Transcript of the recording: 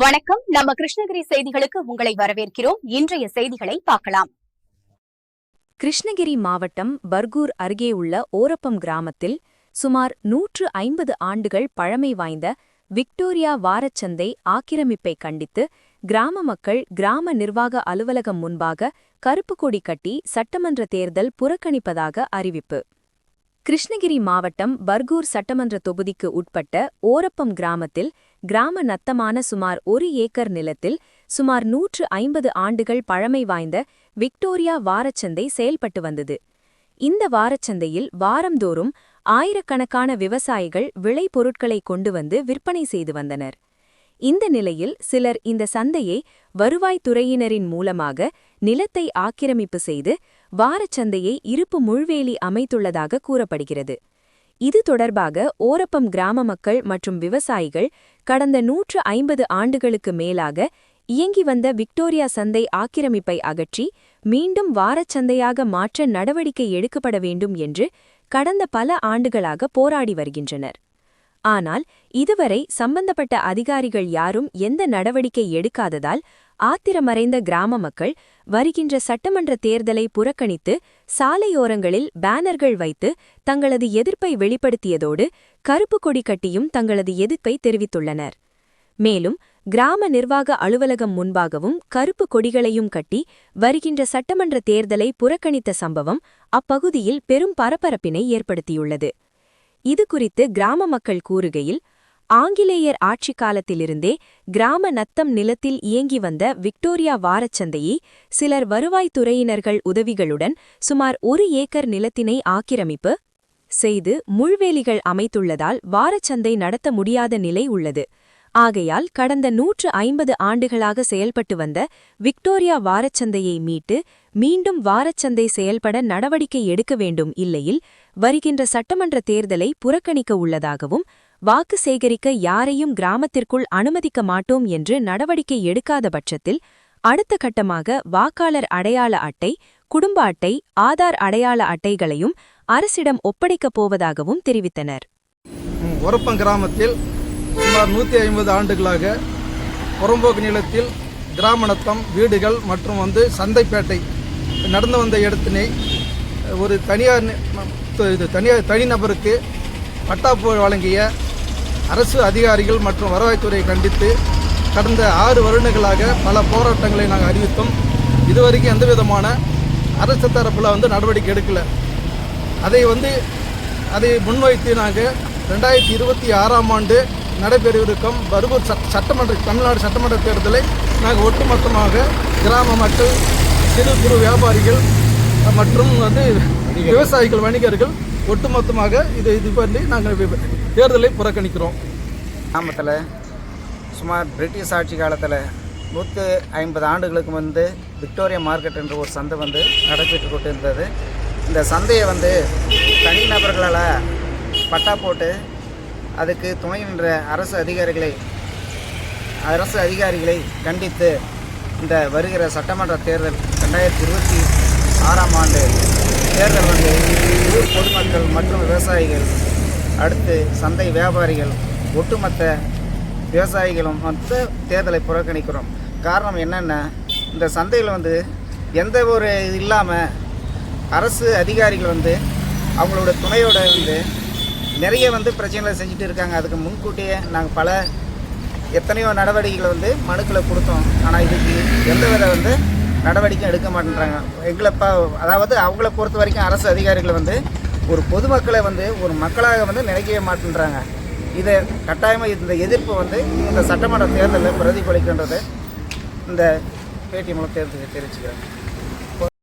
வணக்கம். நம்ம கிருஷ்ணகிரி செய்திகளுக்கு உங்களை வரவேற்கிறோம். இன்றைய செய்திகளை பார்க்கலாம். கிருஷ்ணகிரி மாவட்டம் பர்கூர் அருகே உள்ள ஓரப்பம் கிராமத்தில் சுமார் 150 ஆண்டுகள் பழமை வாய்ந்த விக்டோரியா வாரச்சந்தை ஆக்கிரமிப்பை கண்டித்து கிராம மக்கள் கிராம நிர்வாக அலுவலகம் முன்பாக கருப்பு கொடி கட்டி சட்டமன்ற தேர்தல் புறக்கணிப்பதாக அறிவிப்பு. கிருஷ்ணகிரி மாவட்டம் பர்கூர் சட்டமன்ற தொகுதிக்கு உட்பட்ட ஓரப்பம் கிராமத்தில் கிராம நத்தமான சுமார் 1 ஏக்கர் நிலத்தில் சுமார் 150 ஆண்டுகள் பழமை வாய்ந்த விக்டோரியா வாரச்சந்தை செயல்பட்டு வந்தது. இந்த வாரச்சந்தையில் வாரந்தோறும் ஆயிரக்கணக்கான விவசாயிகள் விளைபொருட்களை கொண்டு வந்து விற்பனை செய்து வந்தனர். இந்த நிலையில் சிலர் இந்த சந்தையை வருவாய்த்துறையினரின் மூலமாக நிலத்தை ஆக்கிரமிப்பு செய்து வாரச்சந்தையை இருப்பு முள்வேலி அமைத்துள்ளதாக கூறப்படுகிறது. இது தொடர்பாக ஓரப்பம் கிராம மக்கள் மற்றும் விவசாயிகள் கடந்த 150 ஆண்டுகளுக்கு மேலாக இயங்கி வந்த விக்டோரியா சந்தை ஆக்கிரமிப்பை அகற்றி மீண்டும் வாரச்சந்தையாக மாற்ற நடவடிக்கை எடுக்கப்பட வேண்டும் என்று கடந்த பல ஆண்டுகளாக போராடி வருகின்றனர். ஆனால் இதுவரை சம்பந்தப்பட்ட அதிகாரிகள் யாரும் எந்த நடவடிக்கை எடுக்காததால் ஆத்திரமறைந்த கிராம மக்கள் வருகின்ற சட்டமன்ற தேர்தலை புறக்கணித்து சாலையோரங்களில் பேனர்கள் வைத்து தங்களது எதிர்ப்பை வெளிப்படுத்தியதோடு கருப்பு கொடி கட்டியும் தங்களது எதிர்ப்பை தெரிவித்துள்ளனர். மேலும் கிராம நிர்வாக அலுவலகம் முன்பாகவும் கருப்பு கொடிகளையும் கட்டி வருகின்ற சட்டமன்ற தேர்தலை புறக்கணித்த சம்பவம் அப்பகுதியில் பெரும் பரபரப்பினை ஏற்படுத்தியுள்ளது. இதுகுறித்து கிராம மக்கள் கூறுகையில், ஆங்கிலேயர் ஆட்சி காலத்திலிருந்தே கிராம நத்தம் நிலத்தில் இயங்கி வந்த விக்டோரியா வாரச்சந்தையை சிலர் வருவாய்த்துறையினர்கள் உதவிகளுடன் சுமார் 1 ஏக்கர் நிலத்தினை ஆக்கிரமிப்பு செய்து முள்வேலிகள் அமைத்துள்ளதால் வாரச்சந்தை நடத்த முடியாத நிலை உள்ளது. ஆகையால் கடந்த 150 ஆண்டுகளாக செயல்பட்டு வந்த விக்டோரியா வாரச்சந்தையை மீட்டு மீண்டும் வாரச்சந்தை செயல்பட நடவடிக்கை எடுக்க வேண்டும், இல்லையில் வருகின்ற சட்டமன்ற தேர்தலை புறக்கணிக்க உள்ளதாகவும் வாக்கு சேகரிக்க யாரையும் கிராமத்திற்குள் அனுமதிக்க மாட்டோம் என்று நடவடிக்கை எடுக்காத பட்சத்தில் அடுத்த கட்டமாக வாக்காளர் அடையாள அட்டை, குடும்ப அட்டை, ஆதார் அடையாள அட்டைகளையும் அரசிடம் ஒப்படைக்கப் போவதாகவும் தெரிவித்தனர். ஓரப்பம் கிராமத்தில் சுமார் 150 ஆண்டுகளாக புறம்போக்கு நிலத்தில் கிராம நத்தம் வீடுகள் மற்றும் சந்தைப்பேட்டை நடந்து வந்த இடத்தினை ஒரு தனிநபருக்கு பட்டாப்பு வழங்கிய அரசு அதிகாரிகள் மற்றும் வருவாய்த்துறையை கண்டித்து கடந்த 6 வருடங்களாக பல போராட்டங்களை நாங்கள் அறிவித்தோம். இதுவரைக்கும் எந்த விதமான அரசு தரப்பில் நடவடிக்கை எடுக்கலை. அதை முன்வைத்து நாங்கள் 2026ஆம் ஆண்டு நடைபெறவிருக்கும் பர்கூர் தமிழ்நாடு சட்டமன்ற தேர்தலை நாங்கள் ஒட்டுமொத்தமாக கிராம மக்கள், சிறு குறு வியாபாரிகள் மற்றும் விவசாயிகள், வணிகர்கள் ஒட்டுமொத்தமாக இது பண்ணி நாங்கள் தேர்தலை புறக்கணிக்கிறோம். கிராமத்தில் சுமார் பிரிட்டிஷ் ஆட்சி காலத்தில் 150 ஆண்டுகளுக்கு விக்டோரியா மார்க்கெட் என்ற ஒரு சந்தை நடைபெற்று கொண்டு இருந்தது. இந்த சந்தையை தனிநபர்களால் பட்டா போட்டு அதுக்கு துணை நின்ற அரசு அதிகாரிகளை கண்டித்து இந்த வருகிற சட்டமன்ற தேர்தல் 2026ஆம் ஆண்டு தேர்தல் ஊர் பொதுமக்கள் மற்றும் விவசாயிகள், அடுத்து சந்தை வியாபாரிகள், ஒட்டுமொத்த விவசாயிகளும் தேர்தலை புறக்கணிக்கிறோம். காரணம் என்னென்னா, இந்த சந்தையில் எந்த ஒரு இல்லாமல் அரசு அதிகாரிகள் அவங்களோட துணையோட நிறைய பிரச்சனைகளை செஞ்சுட்டு இருக்காங்க. அதுக்கு முன்கூட்டியே நாங்கள் எத்தனையோ நடவடிக்கைகளை மனுக்களை கொடுத்தோம். ஆனால் இதுக்கு எந்தவித நடவடிக்கையும் எடுக்க மாட்டேன்றாங்க. அதாவது அவங்கள பொறுத்த வரைக்கும் அரசு அதிகாரிகள் ஒரு பொதுமக்களை ஒரு மக்களாக நினைக்கவே மாட்டேன்றாங்க. இதை கட்டாயமாக இந்த எதிர்ப்பு இந்த சட்டமன்ற தேர்தலில் பிரதிபலிக்கின்றது இந்த பேட்டி மூலம் தெரிவிச்சுக்கிறேன்.